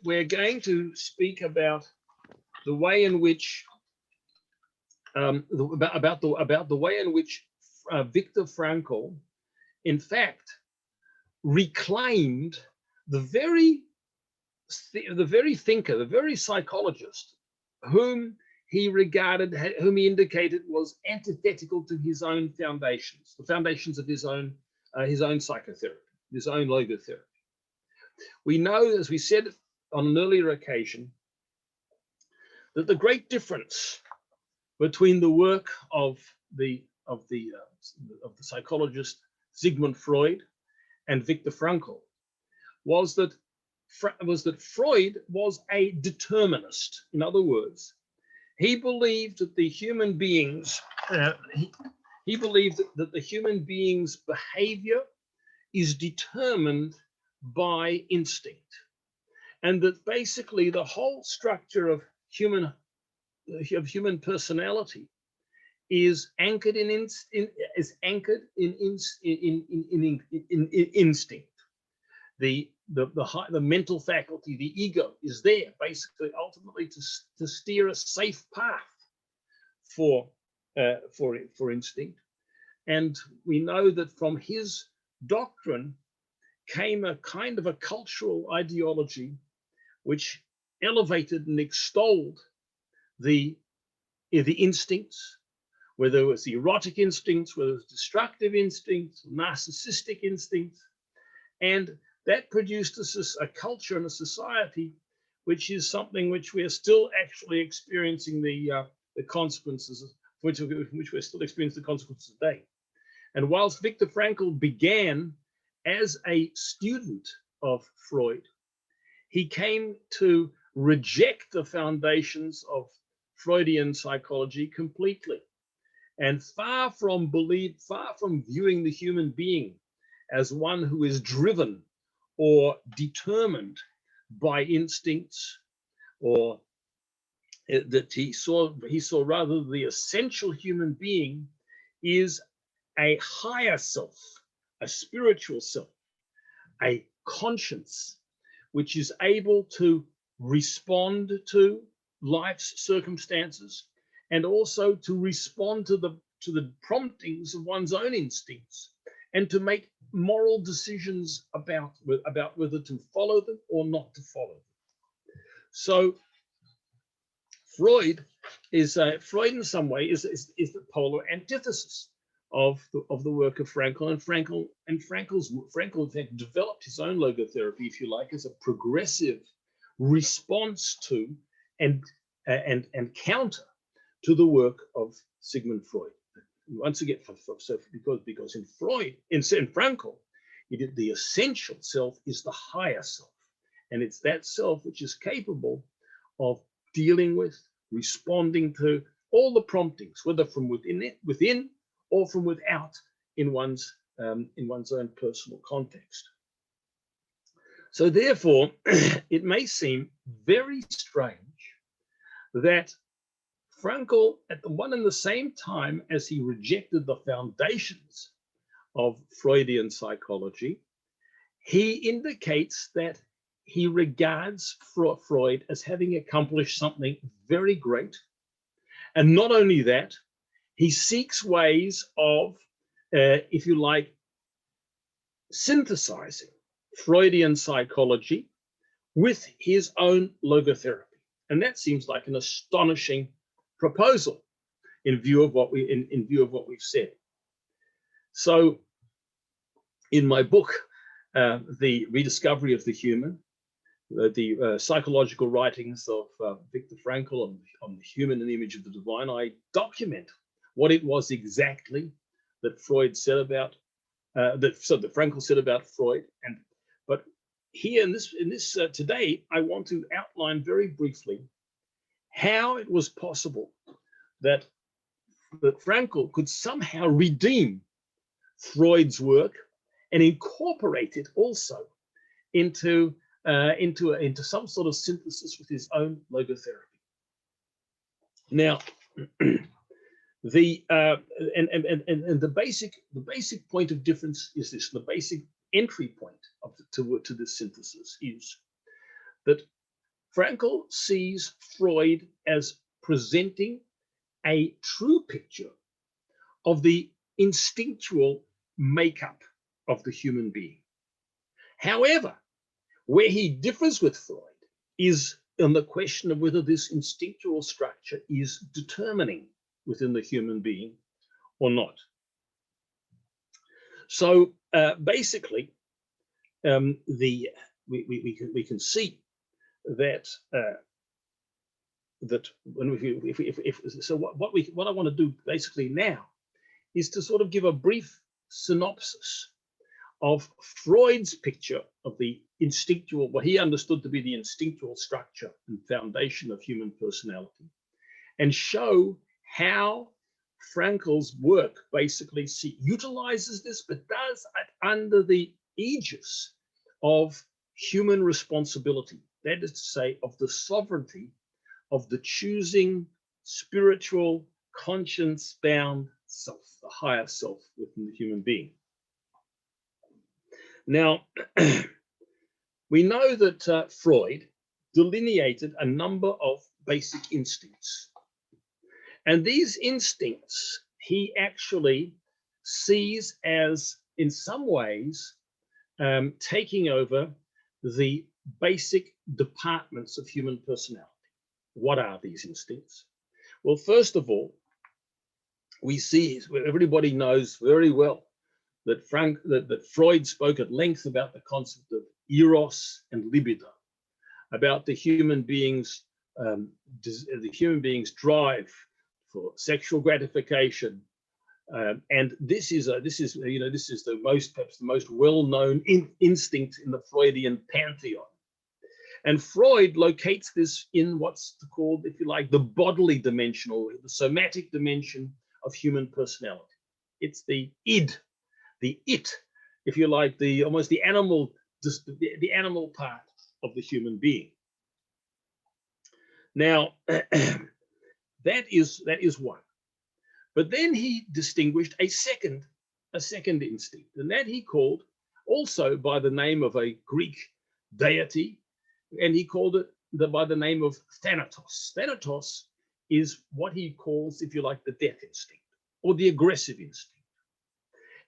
we're going to speak about the way in which about the way in which Viktor Frankl, in fact, reclaimed the very thinker, the very psychologist, whom he indicated was antithetical to his own foundations, the foundations of his own psychotherapy, his own logotherapy. We know, as we said on an earlier occasion, that the great difference between the work of the psychologist Sigmund Freud and Viktor Frankl was that Freud was a determinist. In other words, he believed that the human beings he believed that the human being's behavior is determined by instinct, and that basically the whole structure of human personality is anchored in instinct. The mental faculty, the ego, is there basically ultimately to steer a safe path for instinct. And we know that from his doctrine came a kind of a cultural ideology which elevated and extolled the instincts, whether it was the erotic instincts, whether it was destructive instincts, narcissistic instincts, and that produced a culture and a society which is something which we are still actually experiencing the consequences of, which we're still experiencing the consequences today. And whilst Viktor Frankl began as a student of Freud, he came to reject the foundations of Freudian psychology completely. And far from viewing the human being as one who is driven or determined by instincts, or that he saw rather the essential human being is a higher self, a spiritual self, a conscience, which is able to respond to life's circumstances and also to respond to the promptings of one's own instincts and to make moral decisions about whether to follow them or not to follow them. So Freud in some way is the polar antithesis of the work of Frankl, and Frankl in fact developed his own logotherapy, if you like, as a progressive response to and counter to the work of Sigmund Freud. Once again, because in Frankl, the essential self is the higher self, and it's that self which is capable of dealing with, responding to all the promptings, whether from within or from without, in one's own personal context. So therefore, it may seem very strange that Frankl, at the one and the same time as he rejected the foundations of Freudian psychology, he indicates that he regards Freud as having accomplished something very great. And not only that, he seeks ways of, if you like, synthesizing Freudian psychology with his own logotherapy. And that seems like an astonishing proposal in view of what we've said. So in my book, The Rediscovery of the Human, the psychological writings of Viktor Frankl on the human in the image of the divine, I document what it was exactly that Freud said about that Frankl said about Freud. But here in this today, I want to outline very briefly how it was possible that Frankl could somehow redeem Freud's work and incorporate it also into some sort of synthesis with his own logotherapy. Now, the basic point of difference is this: the basic entry point to this synthesis is that Frankl sees Freud as presenting a true picture of the instinctual makeup of the human being. However, where he differs with Freud is on the question of whether this instinctual structure is determining within the human being or not. So basically, we can see that that when what I want to do basically now is to sort of give a brief synopsis of Freud's picture of the instinctual, what he understood to be the instinctual structure and foundation of human personality, and show how Frankl's work basically utilizes this, but does it under the aegis of human responsibility. That is to say, of the sovereignty of the choosing, spiritual, conscience-bound self, the higher self within the human being. Now, we know that Freud delineated a number of basic instincts. And these instincts he actually sees as, in some ways, taking over the basic departments of human personality. What are these instincts? Well, first of all, we see, everybody knows very well that Freud spoke at length about the concept of eros and libido, about the human being's drive for sexual gratification, and this is perhaps the most well-known instinct in the Freudian pantheon. And Freud locates this in what's called, if you like, the bodily dimension or the somatic dimension of human personality. It's the id, the it, if you like, the animal part of the human being. Now, that is one. But then he distinguished a second instinct, and that he called also by the name of a Greek deity, and he called it by the name of Thanatos. Thanatos is what he calls, if you like, the death instinct or the aggressive instinct.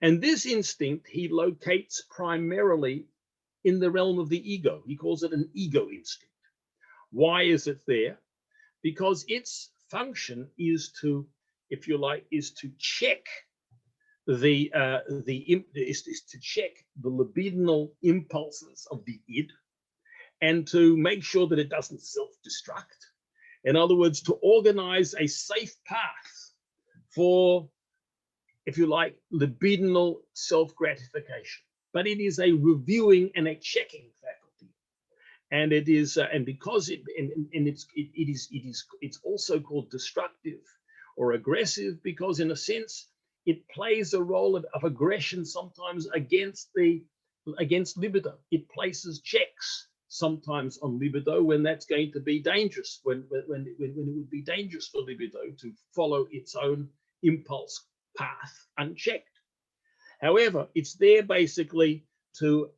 And this instinct he locates primarily in the realm of the ego. He calls it an ego instinct. Why is it there? Because its function is to, if you like, is to check the libidinal impulses of the id, and to make sure that it doesn't self-destruct. In other words, to organize a safe path for, if you like, libidinal self-gratification. But it is a reviewing and a checking faculty, and it is, and because it's also called destructive or aggressive, because in a sense it plays a role of aggression sometimes against libido. It places checks sometimes on libido when that's going to be dangerous, when it would be dangerous for libido to follow its own impulse path unchecked. However, it's there basically to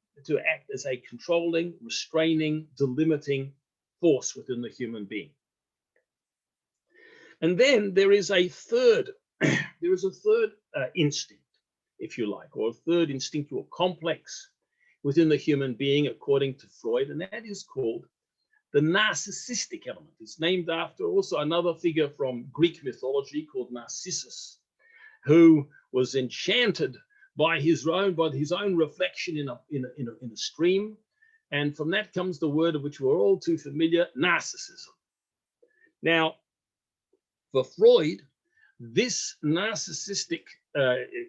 act as a controlling, restraining, delimiting force within the human being. And then there is a third instinct, if you like, or a third instinctual complex within the human being, according to Freud, and that is called the narcissistic element. It's named after also another figure from Greek mythology called Narcissus, who was enchanted by his own reflection in a stream, and from that comes the word of which we're all too familiar, narcissism. Now, for Freud, this narcissistic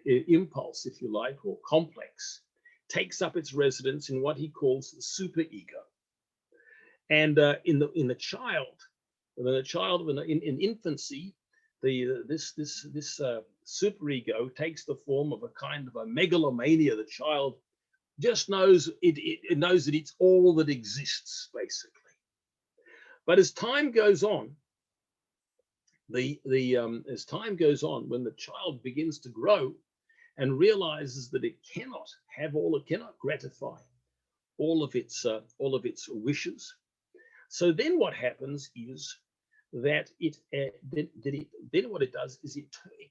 impulse, if you like, or complex, takes up its residence in what he calls the superego. And in infancy, this superego takes the form of a kind of a megalomania. The child just knows it knows that it's all that exists, basically. But as time goes on, when the child begins to grow and realizes that it cannot gratify all of its wishes, So then what happens is that then what it does is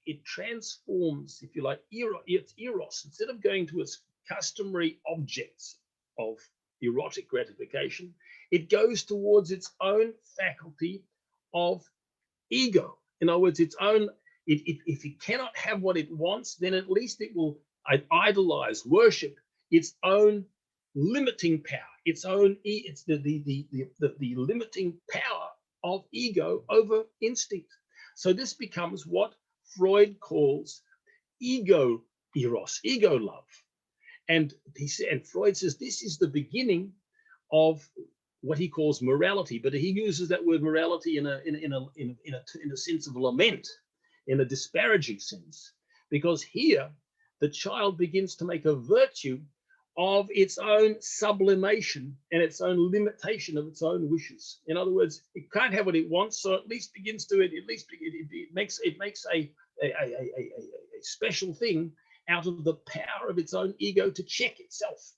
it transforms, if you like, its eros. Instead of going to its customary objects of erotic gratification, it goes towards its own faculty of ego. In other words, its own. If it cannot have what it wants, then at least it will idolize, worship its own limiting power, its the limiting power of ego over instinct. So this becomes what Freud calls ego eros, ego love. And Freud says this is the beginning of what he calls morality, but he uses that word morality in a sense of lament, in a disparaging sense, because here the child begins to make a virtue of its own sublimation and its own limitation of its own wishes. In other words, it can't have what it wants, so at least begins to it makes a special thing out of the power of its own ego to check itself.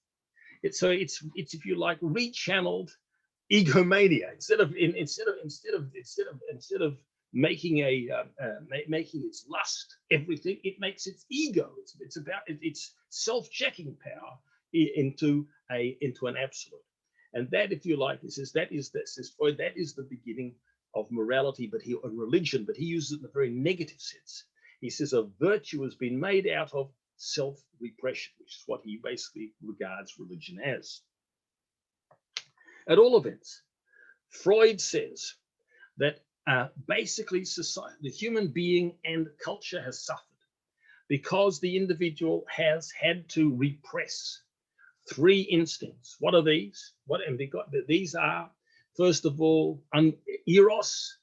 It's if you like, rechanneled egomania. Instead of making making its lust everything, it makes its ego. It's about its self-checking power into an absolute. And that, if you like, says Freud, that is the beginning of morality, but religion, but he uses it in a very negative sense. He says a virtue has been made out of self-repression, which is what he basically regards religion as. At all events, Freud says that basically society, the human being and culture has suffered because the individual has had to repress three instincts. What are these? These are, first of all, eros.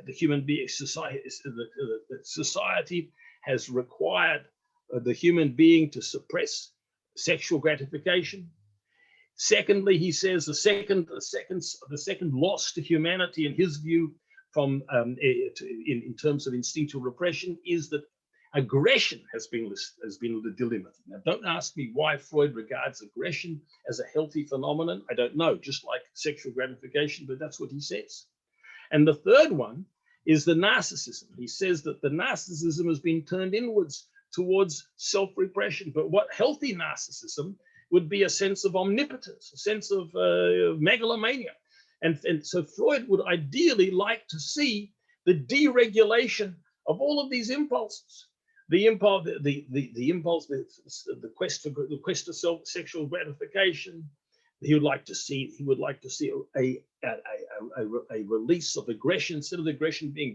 The human being society, the society has required the human being to suppress sexual gratification. Secondly, he says the second loss to humanity, in his view, from in terms of instinctual repression, is that aggression has been delimited. Now, don't ask me why Freud regards aggression as a healthy phenomenon. I don't know, just like sexual gratification, but that's what he says. And the third one is the narcissism. He says that the narcissism has been turned inwards towards self-repression. But what healthy narcissism would be a sense of omnipotence, a sense of megalomania. And so Freud would ideally like to see the deregulation of all of these impulses. The impulse, the quest for sexual gratification. He would like to see a release of aggression. Instead of the aggression being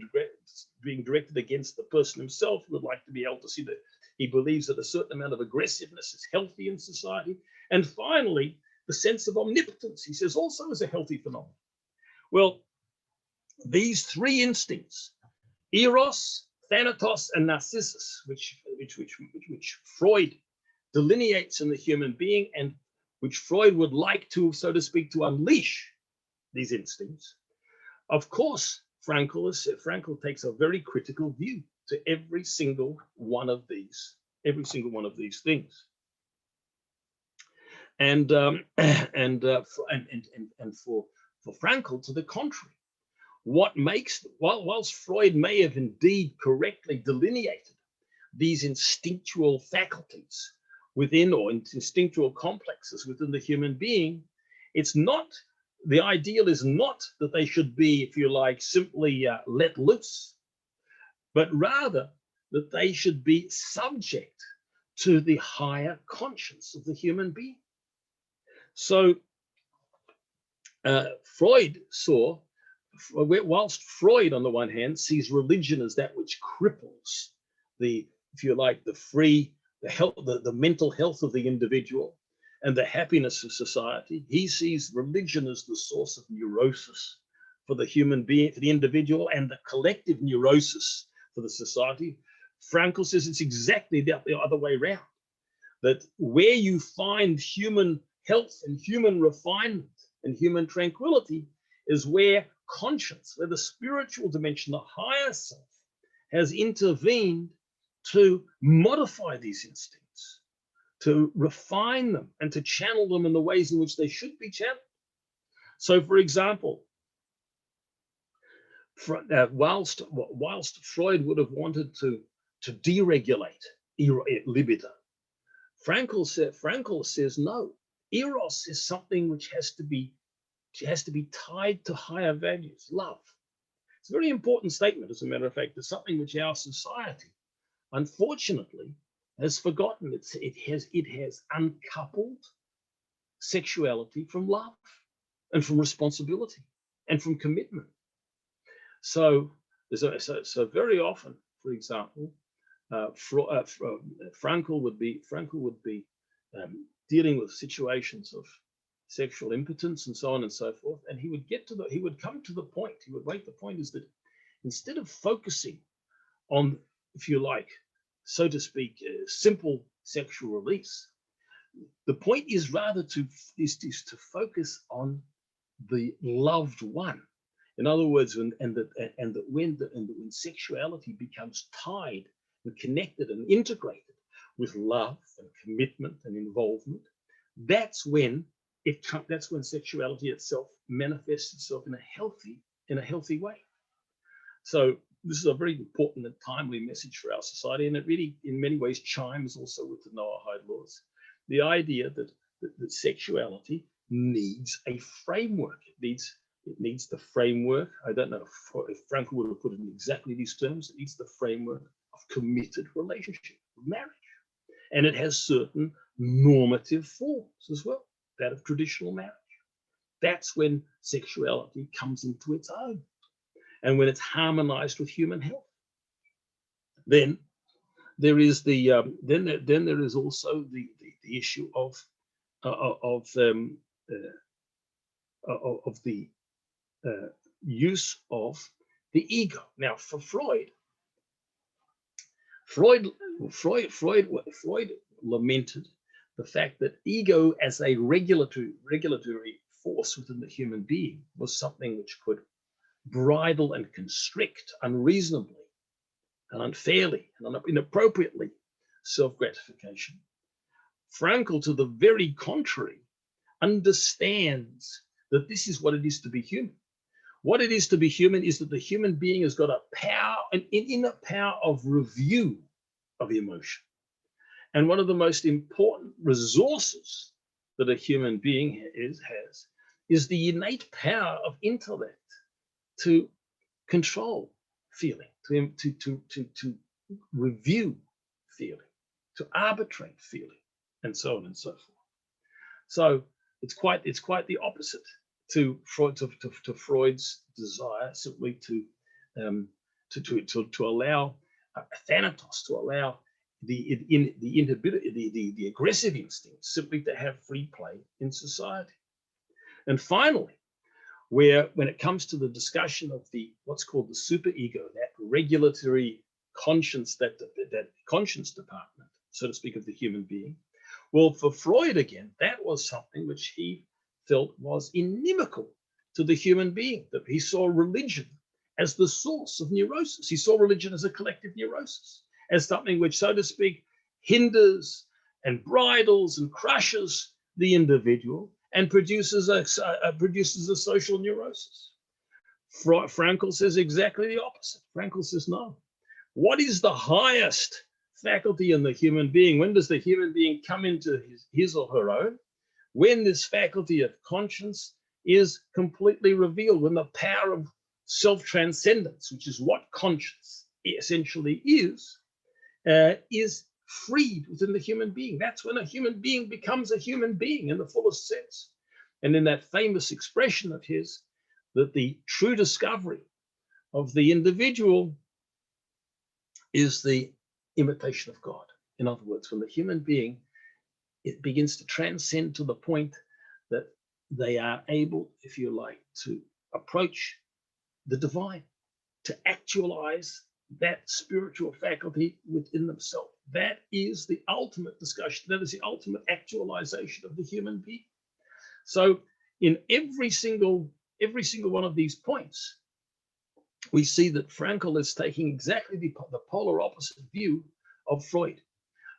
directed against the person himself, he would like to be able to see that he believes that a certain amount of aggressiveness is healthy in society. And finally, the sense of omnipotence, he says, also is a healthy phenomenon. Well, these three instincts, eros, thanatos, and narcissus, which Freud delineates in the human being, and which Freud would like to, so to speak, to unleash these instincts. Of course, Frankl takes a very critical view to every single one of these things. And for Frankl, to the contrary, whilst Freud may have indeed correctly delineated these instinctual faculties within, or instinctual complexes within the human being, the ideal is not that they should be, if you like, simply let loose, but rather that they should be subject to the higher conscience of the human being. So whilst Freud, on the one hand, sees religion as that which cripples the mental health of the individual and the happiness of society, he sees religion as the source of neurosis for the human being, for the individual, and the collective neurosis for the society. Frankl says it's exactly the other way around, that where you find human health and human refinement and human tranquility is where conscience, where the spiritual dimension, the higher self, has intervened to modify these instincts, to refine them, and to channel them in the ways in which they should be channeled. So, for example, Whilst Freud would have wanted to deregulate libido, Frankl says no. Eros is something which has to be tied to higher values, love. It's a very important statement, as a matter of fact. It's something which our society, unfortunately, has forgotten. It has uncoupled sexuality from love and from responsibility and from commitment. So very often, for example, Frankl would be dealing with situations of sexual impotence and so on and so forth, and he would come to the point. He would make the point is that instead of focusing on, if you like, so to speak, simple sexual release, the point is rather to focus on the loved one. In other words, when sexuality becomes tied and connected and integrated with love and commitment and involvement, that's when sexuality itself manifests itself in a healthy way. So this is a very important and timely message for our society, and it really, in many ways, chimes also with the Noahide laws. The idea that sexuality needs a framework. It needs the framework. I don't know if Frankl would have put it in exactly these terms. It needs the framework of committed relationship, marriage. And it has certain normative forms as well, that of traditional marriage. That's when sexuality comes into its own, and when it's harmonized with human health. Then there is there is also the issue of the use of the ego. Now, for Freud lamented the fact that ego as a regulatory force within the human being was something which could bridle and constrict unreasonably and unfairly and inappropriately self-gratification. Frankl, to the very contrary, understands that this is what it is to be human. What it is to be human is that the human being has got an inner power of review of emotion. And one of the most important resources that a human being has is the innate power of intellect to control feeling, to review feeling, to arbitrate feeling, and so on and so forth. So it's quite the opposite to Freud's desire simply to allow thanatos, to allow the aggressive instincts simply to have free play in society. And finally, when it comes to the discussion of what's called the superego, that regulatory conscience, that conscience department, so to speak, of the human being, well, for Freud again, that was something which he felt was inimical to the human being, that he saw religion as the source of neurosis. He saw religion as a collective neurosis, as something which, so to speak, hinders and bridles and crushes the individual and produces a social neurosis. Frankl says exactly the opposite. Frankl says, no. What is the highest faculty in the human being? When does the human being come into his or her own? When this faculty of conscience is completely revealed, when the power of self-transcendence, which is what conscience essentially is freed within the human being. That's when a human being becomes a human being in the fullest sense. And in that famous expression of his, that the true discovery of the individual is the imitation of God. In other words, when the human being, it begins to transcend to the point that they are able, if you like, to approach the divine, to actualize that spiritual faculty within themselves. That is the ultimate discussion. That is the ultimate actualization of the human being. So in every single one of these points, we see that Frankl is taking exactly the polar opposite view of Freud.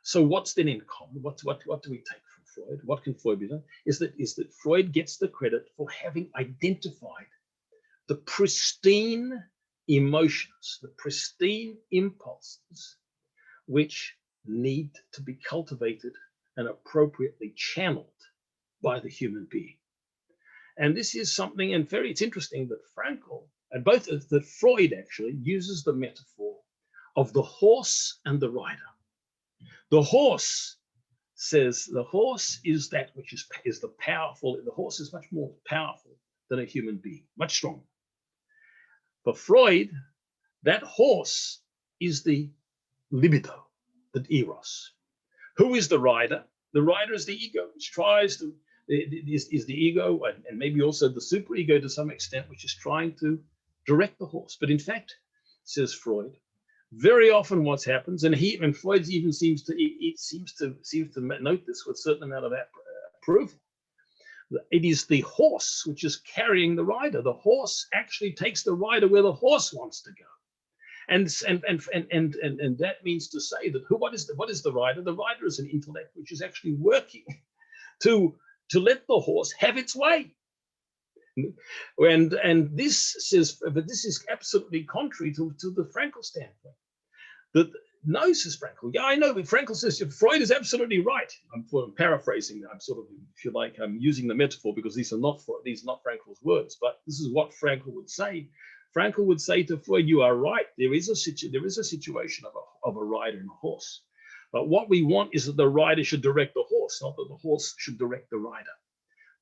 So what's then in common? What do we take from Freud? What can Freud be done? Is that Freud gets the credit for having identified the pristine emotions, the pristine impulses which need to be cultivated and appropriately channeled by the human being. And this is something, and it's interesting that Frankl, and that Freud actually uses the metaphor of the horse and the rider. The horse says the horse is that which is the powerful. The horse is much more powerful than a human being, much stronger. For Freud, that horse is the libido, the eros. Who is the rider? The rider is the ego, which tries to, is the ego, and maybe also the superego to some extent, which is trying to direct the horse. But in fact, says Freud, very often what happens, and Freud even seems to note this with a certain amount of approval. It is the horse which is carrying the rider. The horse actually takes the rider where the horse wants to go. And that means to say that what is the rider? The rider is an intellect which is actually working to let the horse have its way. And this says, but this is absolutely contrary to the Frankl standpoint. That no, says Frankl. Yeah, I know, but Frankl says Freud is absolutely right. I'm paraphrasing. I'm sort of, if you like, I'm using the metaphor because these are not Frankl's words, but this is what Frankl would say. Frankl would say to Freud, "You are right. There is a situation of a rider and a horse, but what we want is that the rider should direct the horse, not that the horse should direct the rider."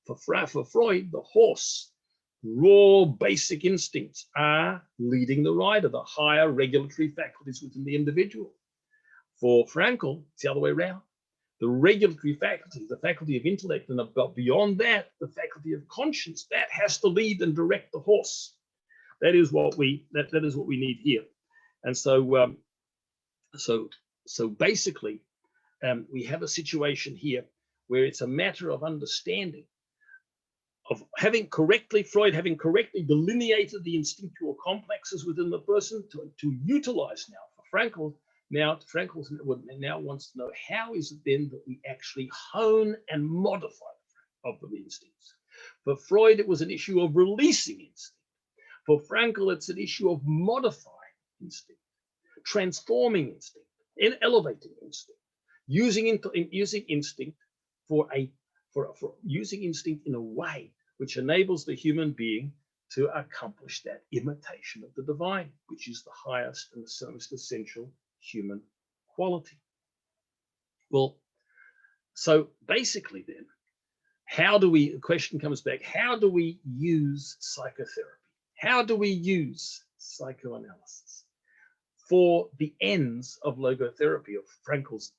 For Freud, the horse, raw basic instincts are leading the rider, the higher regulatory faculties within the individual. For Frankl, it's the other way around. The regulatory faculty, the faculty of intellect, and beyond that, the faculty of conscience, that has to lead and direct the horse. That is what we need here. And so basically, we have a situation here where it's a matter of understanding, of Freud having correctly delineated the instinctual complexes within the person to utilize now. For Frankl now wants to know, how is it then that we actually hone and modify the instincts? For Freud, it was an issue of releasing instinct. For Frankl, it's an issue of modifying instinct, transforming instinct, and elevating instinct, using instinct using instinct in a way which enables the human being to accomplish that imitation of the divine, which is the highest and the most essential human quality. Well, so basically then, the question comes back, how do we use psychotherapy? How do we use psychoanalysis for the ends of logotherapy, of Frankl's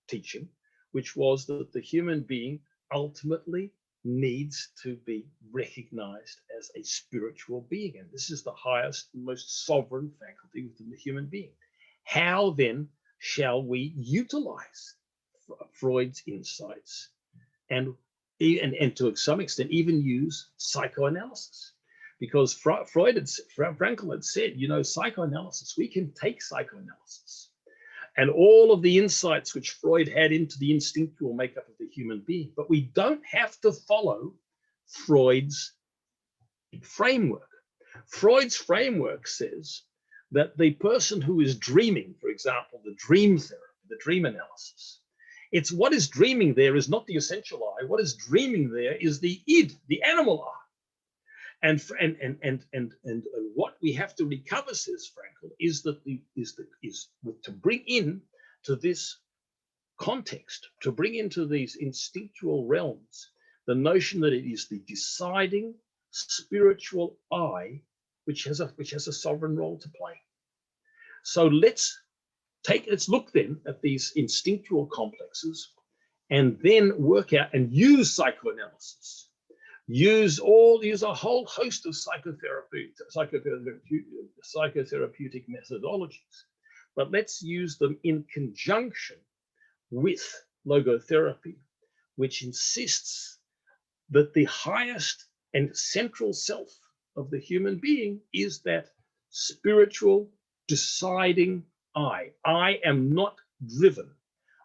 teaching, which was that the human being ultimately needs to be recognized as a spiritual being? And this is the highest and most sovereign faculty within the human being. How then shall we utilize Freud's insights and to some extent even use psychoanalysis? Because Frankl had said, psychoanalysis, we can take psychoanalysis and all of the insights which Freud had into the instinctual makeup of the human being, but we don't have to follow Freud's framework. Freud's framework says that the person who is dreaming, for example, the dream therapy, the dream analysis, it's what is dreaming there is not the essential I. What is dreaming there is the id, the animal I. And what we have to recover, says Frankl, is to bring in to this context, to bring into these instinctual realms, the notion that it is the deciding spiritual I which has a sovereign role to play. So let's look then at these instinctual complexes and then work out and use psychoanalysis. Use a whole host of psychotherapeutic methodologies, but let's use them in conjunction with logotherapy, which insists that the highest and central self of the human being is that spiritual deciding I. I am not driven.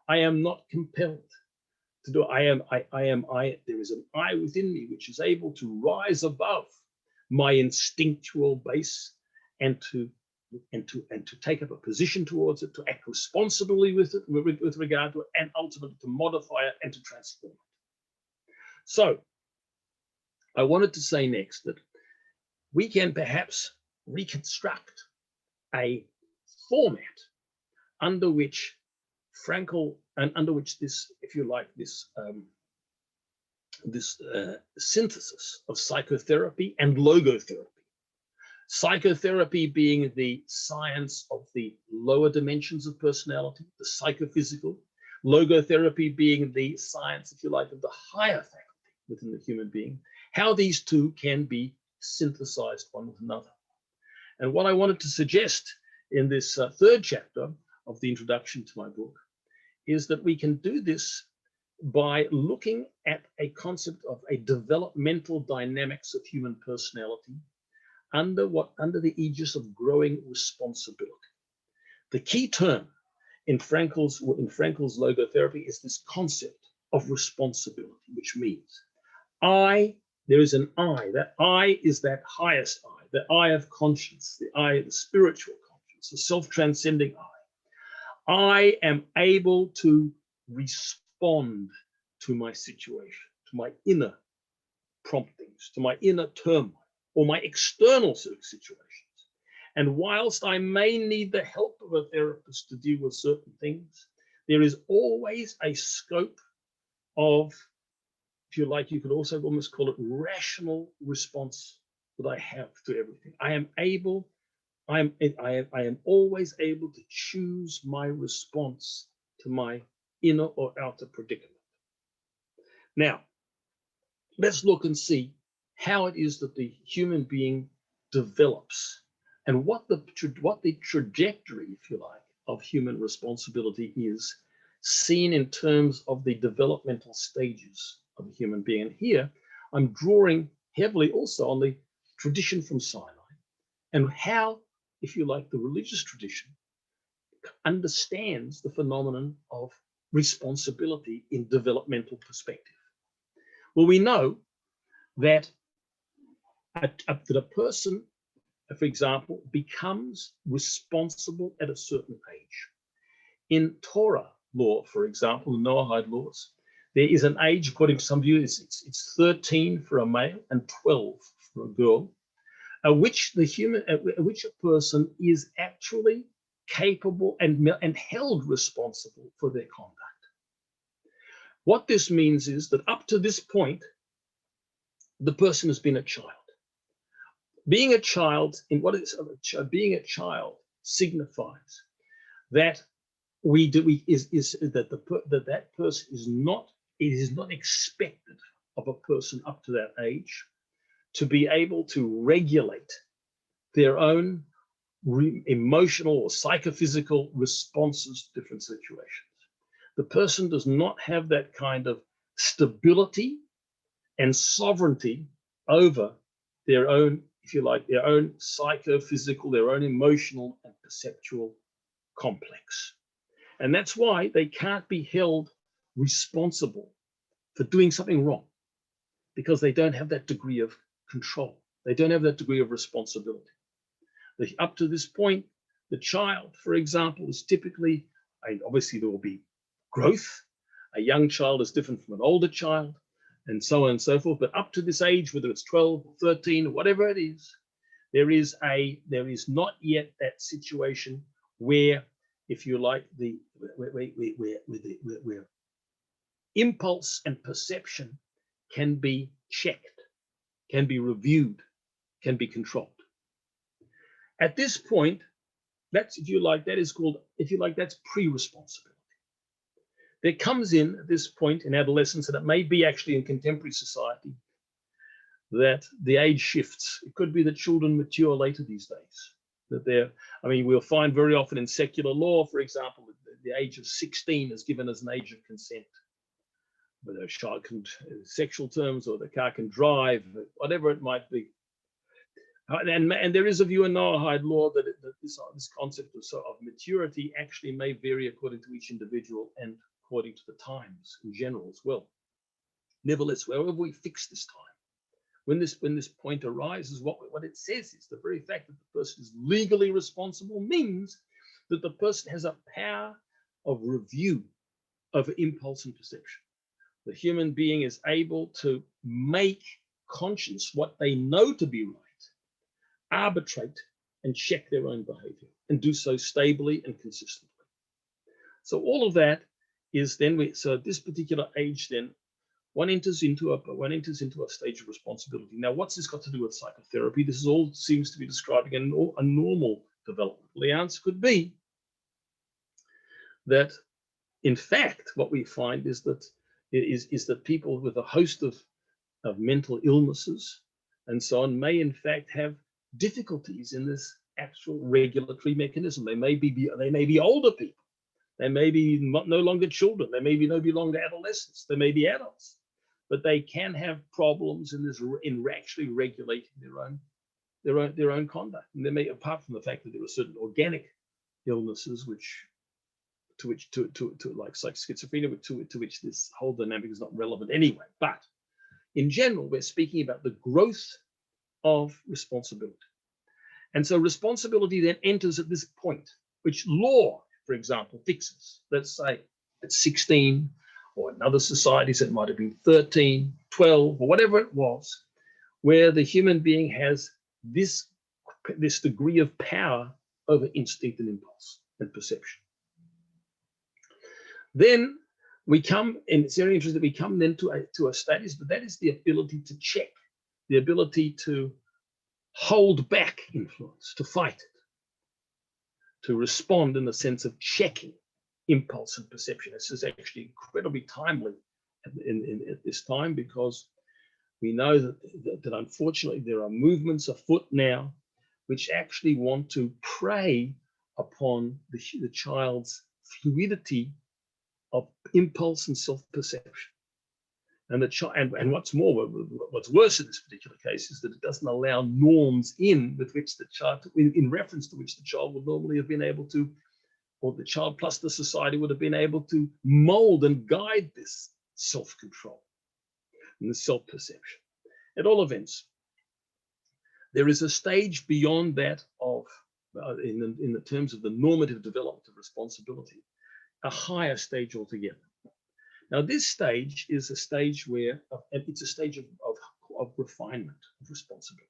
I am not compelled to do. There is an I within me which is able to rise above my instinctual base and to take up a position towards it, to act responsibly with it, with regard to it, and ultimately to modify it and to transform it. So I wanted to say next that we can perhaps reconstruct a format under which Frankl, and under which this, if you like, this synthesis of psychotherapy and logotherapy. Psychotherapy being the science of the lower dimensions of personality, the psychophysical. Logotherapy being the science, if you like, of the higher faculty within the human being. How these two can be synthesized one with another. And what I wanted to suggest in this third chapter of the introduction to my book is that we can do this by looking at a concept of a developmental dynamics of human personality under the aegis of growing responsibility. The key term in Frankl's logotherapy is this concept of responsibility, which means there is an I. That I is that highest I, the I of conscience, the I of the spiritual conscience, the self-transcending I. I am able to respond to my situation, to my inner promptings, to my inner turmoil, or my external situations. And whilst I may need the help of a therapist to deal with certain things, there is always a scope of, if you like, you could also almost call it rational response that I have to everything. I am always able to choose my response to my inner or outer predicament. Now, let's look and see how it is that the human being develops and what the trajectory, if you like, of human responsibility is, seen in terms of the developmental stages of a human being. And here I'm drawing heavily also on the tradition from Sinai and how, if you like, the religious tradition understands the phenomenon of responsibility in developmental perspective. Well, we know that a person, for example, becomes responsible at a certain age. In Torah law, for example, the Noahide laws, there is an age, according to some views, it's 13 for a male and 12 for a girl, at which a person is actually capable and held responsible for their conduct. What this means is that up to this point, the person has been a child. Being a child, being a child signifies that that person is not. It is not expected of a person up to that age to be able to regulate their own emotional or psychophysical responses to different situations. The person does not have that kind of stability and sovereignty over their own, if you like, their own psychophysical, their own emotional and perceptual complex. And that's why they can't be held responsible for doing something wrong, because they don't have that degree of control. They don't have that degree of responsibility. Up to this point, the child, for example, is typically, obviously there will be growth. A young child is different from an older child, and so on and so forth. But up to this age, whether it's 12, 13, whatever it is, there is not yet that situation where, if you like, where impulse and perception can be checked, can be reviewed, can be controlled. At this point, that's, if you like, that is called, if you like, that's pre-responsibility. There comes in at this point in adolescence, and it may be actually in contemporary society, that the age shifts. It could be that children mature later these days. We'll find very often in secular law, for example, the age of 16 is given as an age of consent. Whether a child can, sexual terms, or the car can drive, whatever it might be. And there is a view in Noahide law that this concept of maturity actually may vary according to each individual and according to the times in general as well. Nevertheless, wherever we fix this time, when this point arises, what it says is the very fact that the person is legally responsible means that the person has a power of review over impulse and perception. The human being is able to make conscious what they know to be right, arbitrate and check their own behavior, and do so stably and consistently. So all of that is then so at this particular age, then one enters into a stage of responsibility. Now, what's this got to do with psychotherapy? This is all seems to be describing a normal development. The answer could be that, in fact, what we find is that people with a host of mental illnesses and so on may in fact have difficulties in this actual regulatory mechanism. They may be older people. They may be no longer children. They may be no longer adolescents. They may be adults, but they can have problems in actually regulating their own conduct. And they may, apart from the fact that there are certain organic illnesses to like schizophrenia, to which this whole dynamic is not relevant anyway. But in general, we're speaking about the growth of responsibility. And so responsibility then enters at this point, which law, for example, fixes. Let's say at 16, or in other societies it might have been 13, 12, or whatever it was, where the human being has this degree of power over instinct and impulse and perception. Then we come, and it's very interesting, we come then to a status, but that is the ability to check, the ability to hold back influence, to fight it, to respond in the sense of checking impulse and perception. This is actually incredibly timely at this time, because we know that unfortunately there are movements afoot now which actually want to prey upon the child's fluidity of impulse and self-perception. And what's more, what's worse in this particular case is that it doesn't allow norms in with which the child, in reference to which the child would normally have been able to, or the child plus the society would have been able to mold and guide this self-control and the self-perception. At all events, there is a stage beyond that of, in the terms of the normative development of responsibility, a higher stage altogether. Now, this stage is a stage where it's a stage of refinement of responsibility.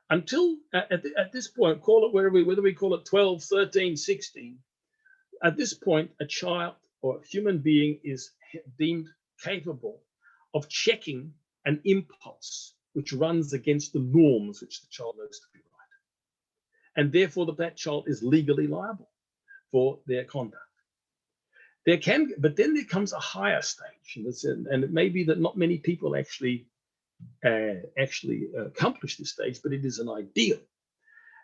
Until at this point, call it whether we call it 12, 13, 16, at this point, a child or a human being is deemed capable of checking an impulse which runs against the norms which the child knows to be right. And therefore that child is legally liable for their conduct. But then there comes a higher stage, and it may be that not many people actually accomplish this stage, but it is an ideal.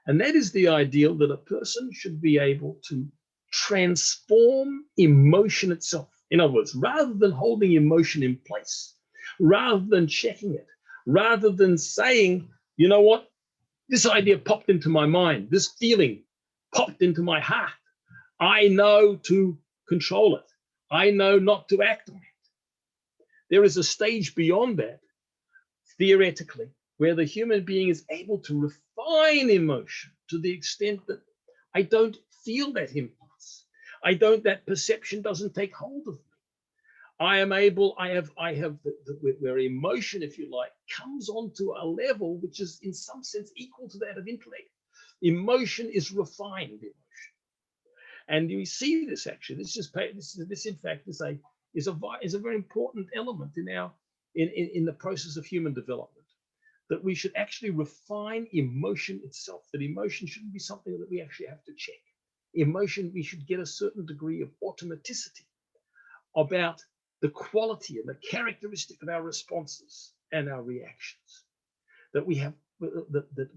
And that is the ideal that a person should be able to transform emotion itself. In other words, rather than holding emotion in place, rather than checking it, rather than saying, you know what, this idea popped into my mind, this feeling popped into my heart, I know to control it, I know not to act on it. There is a stage beyond that, theoretically, where the human being is able to refine emotion to the extent that I don't feel that impulse. That perception doesn't take hold of me. Where emotion, if you like, comes onto a level which is in some sense equal to that of intellect. Emotion is refined emotion. And you see this actually, this in fact is a very important element in the process of human development, that we should actually refine emotion itself, that emotion shouldn't be something that we actually have to check. Emotion, we should get a certain degree of automaticity about the quality and the characteristic of our responses and our reactions. That we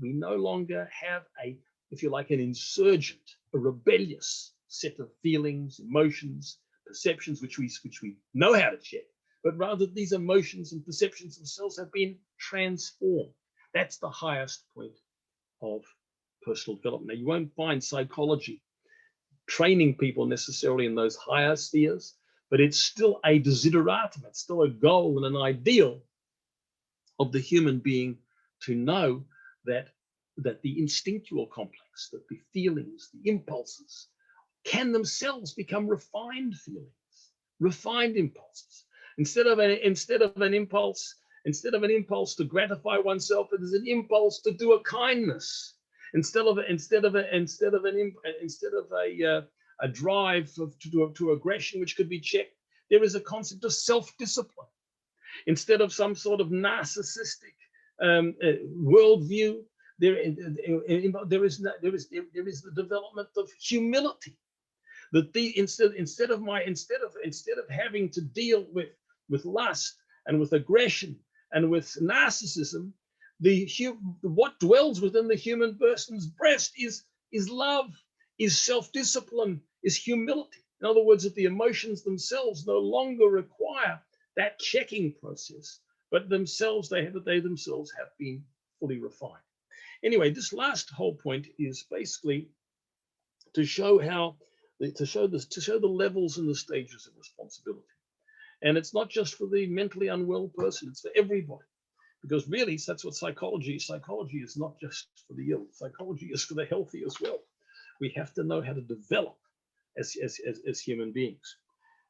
no longer have if you like, an insurgent, a rebellious set of feelings, emotions, perceptions, which we know how to check, but rather these emotions and perceptions themselves have been transformed. That's the highest point of personal development. Now, you won't find psychology training people necessarily in those higher spheres, but it's still a desideratum, it's still a goal and an ideal of the human being to know that the instinctual complex, that the feelings, the impulses can themselves become refined feelings, refined impulses. Instead of an impulse to gratify oneself, it is an impulse to do a kindness. Instead of a drive to aggression which could be checked, there is a concept of self-discipline. Instead of some sort of narcissistic worldview, there is the development of humility. That instead of having to deal with lust and with aggression and with narcissism, what dwells within the human person's breast is love, is self-discipline, is humility. In other words, that the emotions themselves no longer require that checking process, but themselves they themselves have been fully refined. Anyway, this last whole point is basically to show the levels and the stages of responsibility. And it's not just for the mentally unwell person, it's for everybody. Because really, that's what psychology is. Psychology is not just for the ill. Psychology is for the healthy as well. We have to know how to develop as human beings.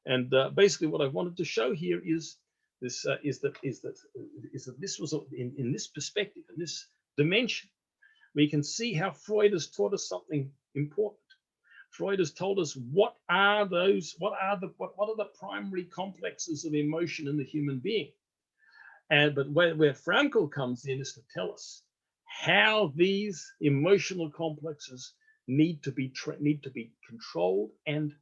And basically, what I wanted to show here is that this was in this perspective, in this dimension, we can see how Freud has taught us something important. Freud has told us what are the primary complexes of emotion in the human being. But where Frankl comes in is to tell us how these emotional complexes need to be controlled and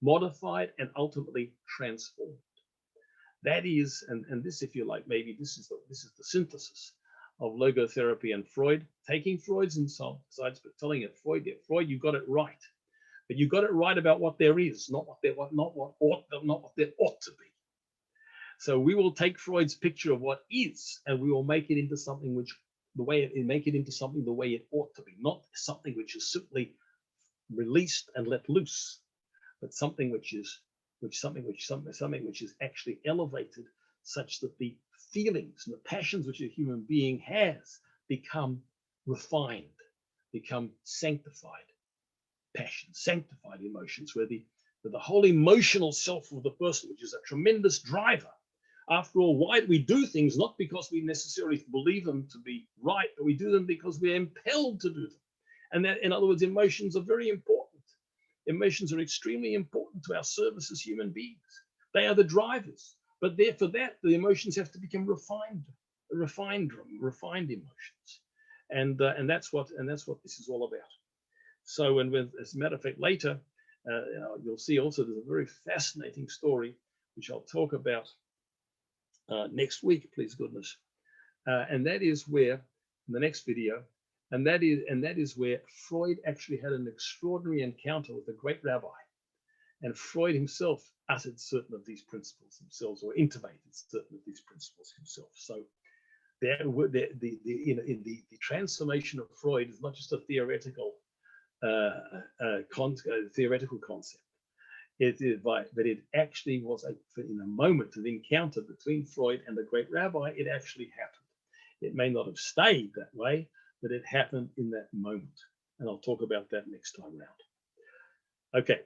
modified and ultimately transformed. That is, and this, if you like, maybe this is the synthesis of logotherapy and Freud, taking Freud's insights but telling it, Freud, you got it right, but you got it right about what there is, not what there ought to be. So we will take Freud's picture of what is, and we will make it into something the way it ought to be, not something which is simply released and let loose, but something which is actually elevated, such that the feelings and the passions which a human being has become refined, become sanctified passions, sanctified emotions, where the whole emotional self of the person, which is a tremendous driver. After all, why do we do things? Not because we necessarily believe them to be right, but we do them because we're impelled to do them. And that, in other words, emotions are very important. Emotions are extremely important to our service as human beings. They are the drivers. But for that, the emotions have to become refined emotions. And that's what this is all about. So, as a matter of fact, later, you'll see also there's a very fascinating story, which I'll talk about next week, please goodness. And that is where, in the next video, and that is where Freud actually had an extraordinary encounter with a great rabbi. And Freud himself uttered certain of these principles himself, or intimated certain of these principles himself. So the transformation of Freud is not just a theoretical concept. But it actually was in a moment of encounter between Freud and the great rabbi. It actually happened. It may not have stayed that way, but it happened in that moment. And I'll talk about that next time around. Okay.